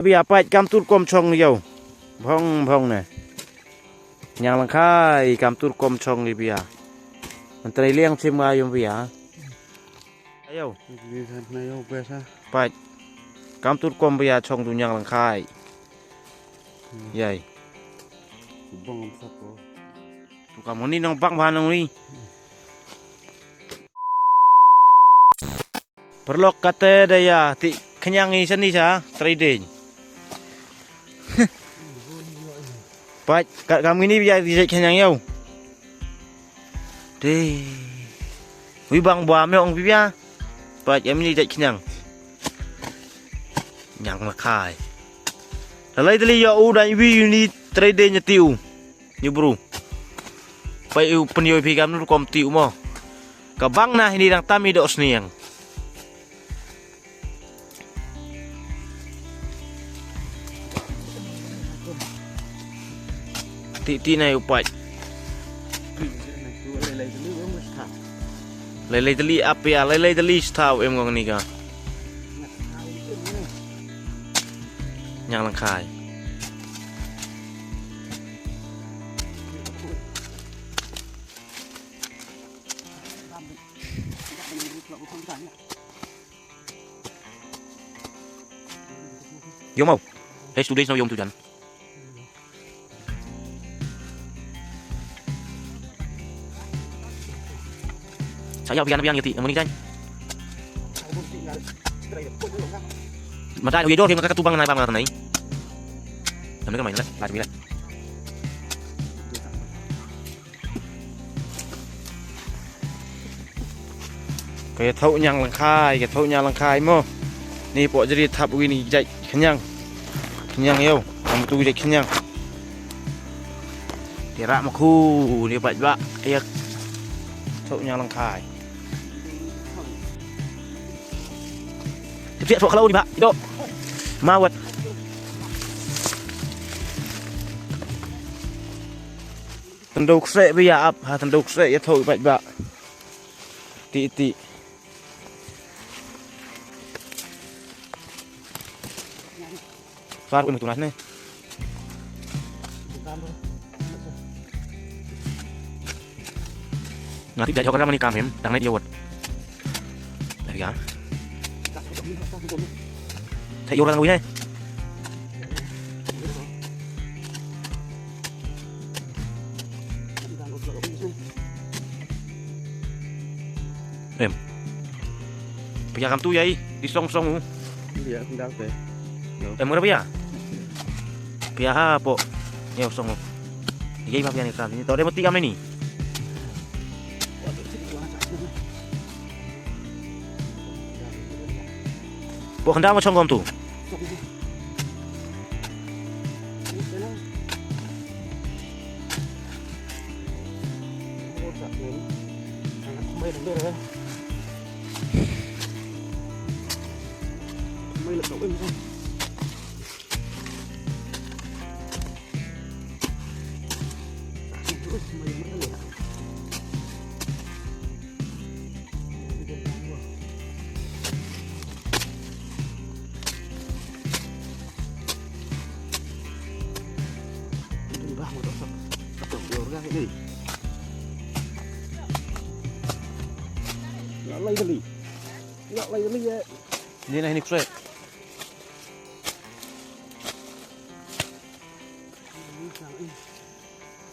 bây giờ phải cam tút com chong nhiều phong phong này nhà lăng khai cam tút com chong đi bây giờ mình tây liang xem mà dùng bây giờ ayo phải cam tút com bây giờ chong tu nhà lăng khai vậy tu kamu ni nong bang banong ni perlok kata daya ti kenyang ni seni sa trading. Pak, kami ni biar dijak kenyang yau. Deh, wi bang buah meong biar. Pak, kami ni dijak kenyang. Nyang makai. Lalai tali ya u dan wi ni trading nyetiu. Ni bro. Pak u penyo pi kam nu kom tiu mo. Kabang nah ini dang tami dok sniang. Ti này upat lele teli apa ya lele teli tahu em ngong ni ka nyang lang khai giống không hết student sao giống tu chân saya biar ngerti yang meninggal mata video game kakak tubang naik bang naik namanya kan main lah lagi bila kayak thau nyang lang khai mo ni po jadi thap ini jai kenyang yo kamu tu jai kenyang tirak maku ni bak ayak thau nyang lang khai Siap sok kalau ni Pak. Itu. Mawat. Tenduk sek biar ha tenduk sek ya thôi Pak. Ti. Far untuk tunas ni. Nanti dia cakap ni kamem, dang ni dia buat. Dari ya. Thầy vô ra ngồi đây. Em. Bây giờ cầm tu vậy, đi song luôn. Iya, không đau thế. Em muốn đâu bây giờ? Bây giờ ha po. Nhiều song. Vậy mà bây giờ này làm, tao đem một tí cam này nè. Bộ khăn đau mà trong gom tủ. Ini. Nggak lagi ya. Ini nah ini kusek.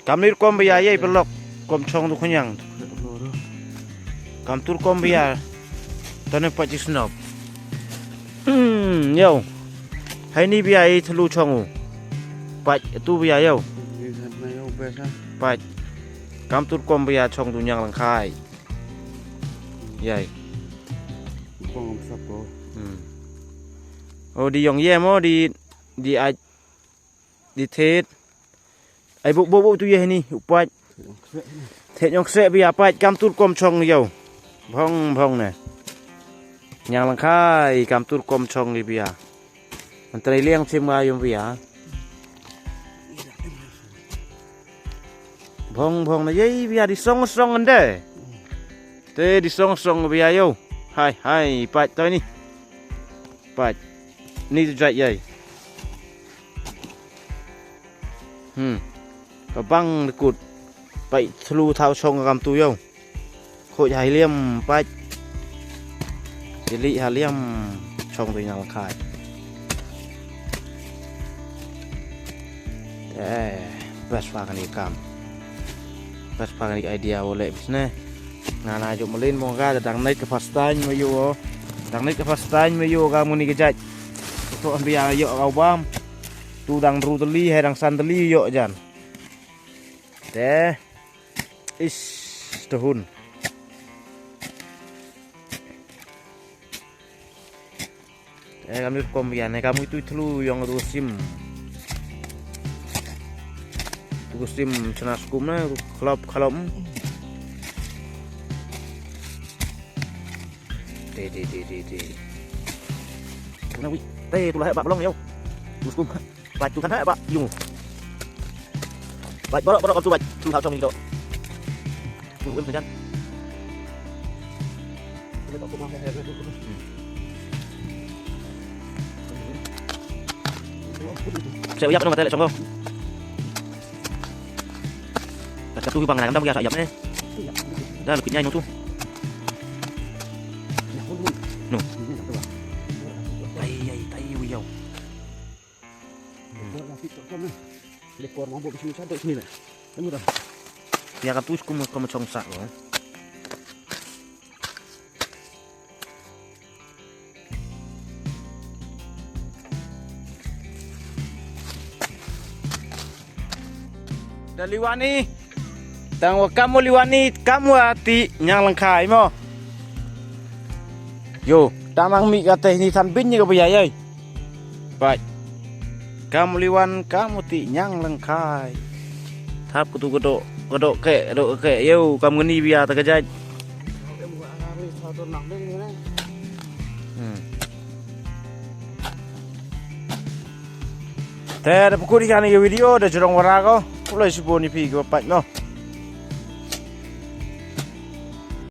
Kamlir kom biya ye pelok kom chong tu kenyang. Kam tur kom biya. Tane pak ci snop. Yo. Hai ni biya ye thlu chong. Pak tu biya yo. Pak cam tút com bây giờ trong tu nhang lăng khai vậy đi dòng ye mo đi ai đi thế ai bộ tu ye ni upat thế nhong sẽ bây giờ pak cam tút com trong nhiều phong này nhang lăng khai cam tút com trong đi bây giờ mình tây liang xem mà dùng bây giờ phong là giấy bây giờ đi song anh đây thế đi song bây giờ yo hai pat tới ni pat ni tu chạy vậy ก็บังตะกุดไปทะลุเท้าชงกับกำตุยโคยหายเลี่ยมไปเจลิหาเลี่ยมชงตัวยังละคายแต่แบบฝากกันอีกกรรมแบบฝากกันอีกไอเดียโอเล่บิสเน่งานอายุมาเล่นมองกันแต่ดังในกับพัสตันมาอยู่ดังในกับพัสตันมาอยู่กับมุนีกระจายตัวอันเบียเยอะเอาบ้ามตูดังรูตลีให้ดังซันตลีเยอะจันแต่อิสตุหุนแต่kami pembian kamu itu telu yang rusim rusim cenas kumna kelop kelom de kuna wi te tu lah pak belum yo ruskum pak tu kan ha pak yung pak borok tu pak tu thao trong ni do tu em kan saya uyap nama telek songko. Kat tu bang nak biasa uyap ni. Dah lukitnya nyong tu. No. Tai uyau. Lekor mampu bising santai sini lah. Kamu dah. Ya kat tu kamu congsak loh. Dan liwani tang kamu liwani kamu hati nyang lengkai mo yo tamang mi kata ni san bin ni ke bayai ơi baik kamu liwan kamu ti nyang lengkai thap kutu kedok ke yo kamu ni biar tak kejaj Teh ada pukul ikan ni video dah jorong warna kau. Mulai si boni pi ke bapak no.